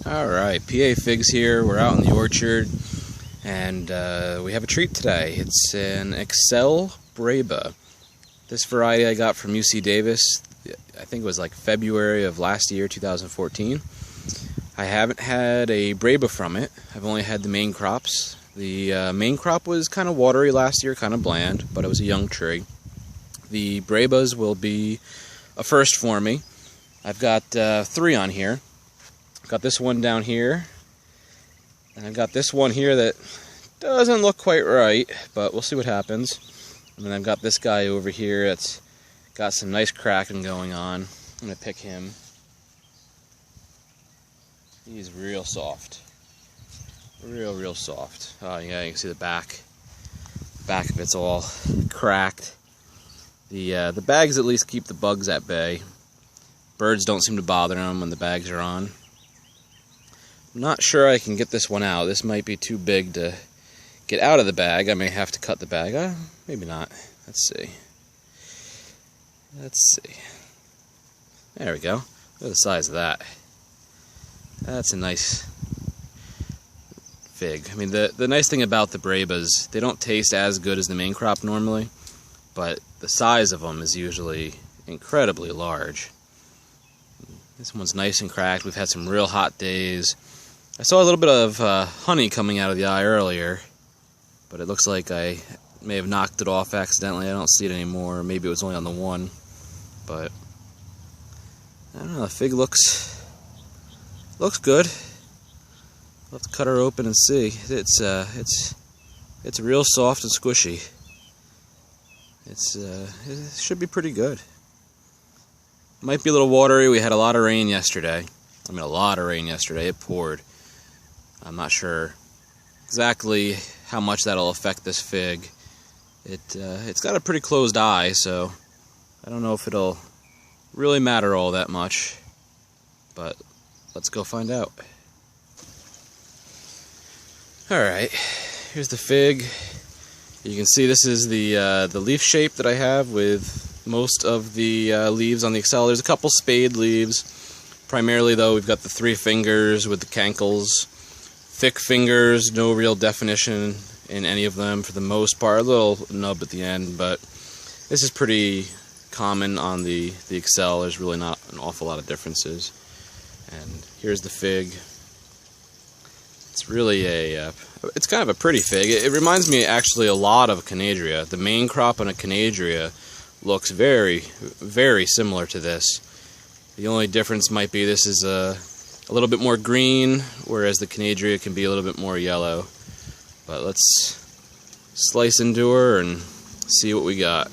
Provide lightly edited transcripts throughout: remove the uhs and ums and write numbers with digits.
Alright, PA Figs here. We're out in the orchard and we have a treat today. It's an Excel Breba. This variety I got from UC Davis. I think it was like February of last year, 2014. I haven't had a Breba from it. I've only had the main crops. The main crop was kind of watery last year, kind of bland, but it was a young tree. The Brebas will be a first for me. I've got 3 on here. Got this one down here, and I've got this one here that doesn't look quite right, but we'll see what happens. And then I've got this guy over here that's got some nice cracking going on. I'm going to pick him. He's real soft. Real soft. Oh yeah, you can see the back. The back of it's all cracked. The bags at least keep the bugs at bay. Birds don't seem to bother them when the bags are on. I'm not sure I can get this one out. This might be too big to get out of the bag. I may have to cut the bag. Maybe not. Let's see. There we go. Look at the size of that. That's a nice fig. I mean, the nice thing about the Brebas, they don't taste as good as the main crop normally, but the size of them is usually incredibly large. This one's nice and cracked. We've had some real hot days. I saw a little bit of honey coming out of the eye earlier, but it looks like I may have knocked it off accidentally. I don't see it anymore. Maybe it was only on the one, but I don't know. The fig looks good. I'll have to cut her open and see. It's real soft and squishy. It should be pretty good. Might be a little watery. We had a lot of rain yesterday. I mean, a lot of rain yesterday. It poured. I'm not sure exactly how much that'll affect this fig. It's got a pretty closed eye, so I don't know if it'll really matter all that much. But let's go find out. Alright, here's the fig. You can see this is the leaf shape that I have with most of the leaves on the Excel. There's a couple spade leaves. Primarily, though, we've got the 3 fingers with the cankles. Thick fingers, no real definition in any of them for the most part. A little nub at the end, but this is pretty common on the Excel. There's really not an awful lot of differences. And here's the fig. It's really it's kind of a pretty fig. It reminds me actually a lot of a Canadria. The main crop on a Canadria looks very, very similar to this. The only difference might be this is a little bit more green, whereas the Canadria can be a little bit more yellow. But let's slice into her and see what we got.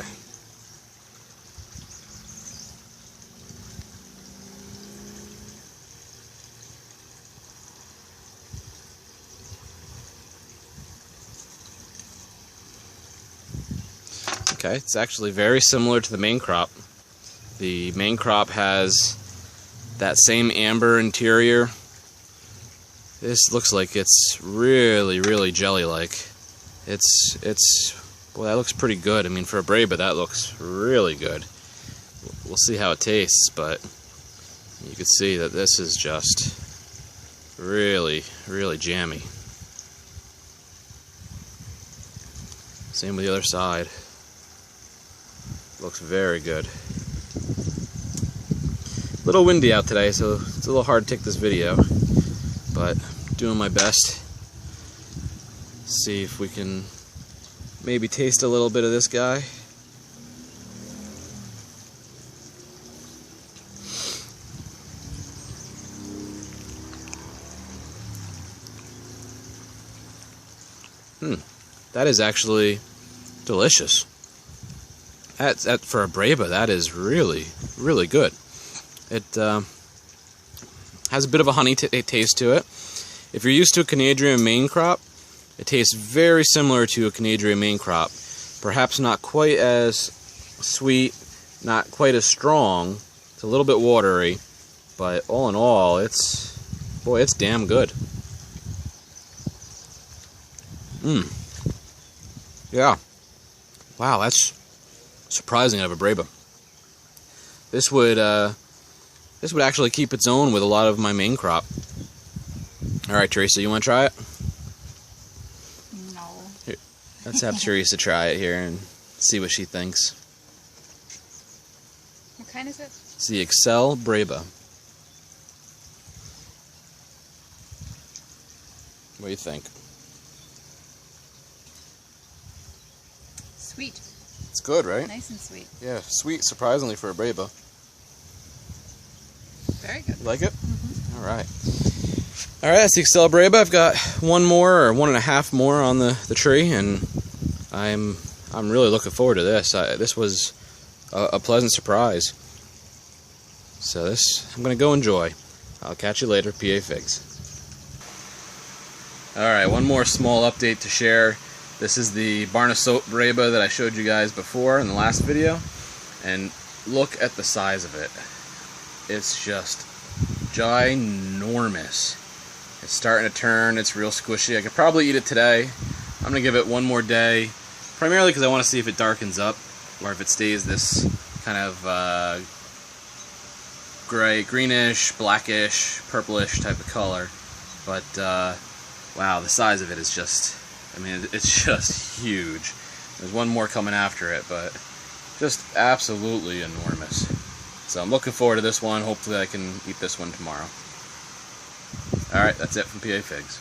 Okay, it's actually very similar to the main crop. The main crop has that same amber interior. This looks like it's really, really jelly-like. Boy, that looks pretty good. I mean, for a Breba, that looks really good. We'll see how it tastes, but you can see that this is just really, really jammy. Same with the other side. Looks very good. A little windy out today, so it's a little hard to take this video, but doing my best. See if we can maybe taste a little bit of this guy. That is actually delicious. That for a Breba, that is really, really good. It has a bit of a honey taste to it. If you're used to a Canadria main crop, it tastes very similar to a Canadria main crop. Perhaps not quite as sweet, not quite as strong. It's a little bit watery, but all in all, it's damn good. Yeah. Wow, that's surprising out of a Breba. This would actually keep its own with a lot of my main crop. Alright, Teresa, you want to try it? No. Here, let's have Teresa try it here and see what she thinks. What kind is it? It's the Excel Breba. What do you think? Sweet. It's good, right? Nice and sweet. Yeah, sweet, surprisingly, for a Breba. Very good. You like it? Mm-hmm. Alright. Alright, that's the Excel Breba. I've got one more, or 1.5 more on the tree, and I'm really looking forward to this. This was a pleasant surprise. So this, I'm going to go enjoy. I'll catch you later, PA Figs. Alright, one more small update to share. This is the Barn of Soap Breba that I showed you guys before in the last video. And look at the size of it. It's just ginormous. It's starting to turn, it's real squishy. I could probably eat it today. I'm going to give it one more day, primarily because I want to see if it darkens up, or if it stays this kind of greenish, blackish, purplish type of color. But, wow, the size of it is just, I mean, it's just huge. There's one more coming after it, but just absolutely enormous. So I'm looking forward to this one. Hopefully I can eat this one tomorrow. Alright, that's it from PA Figs.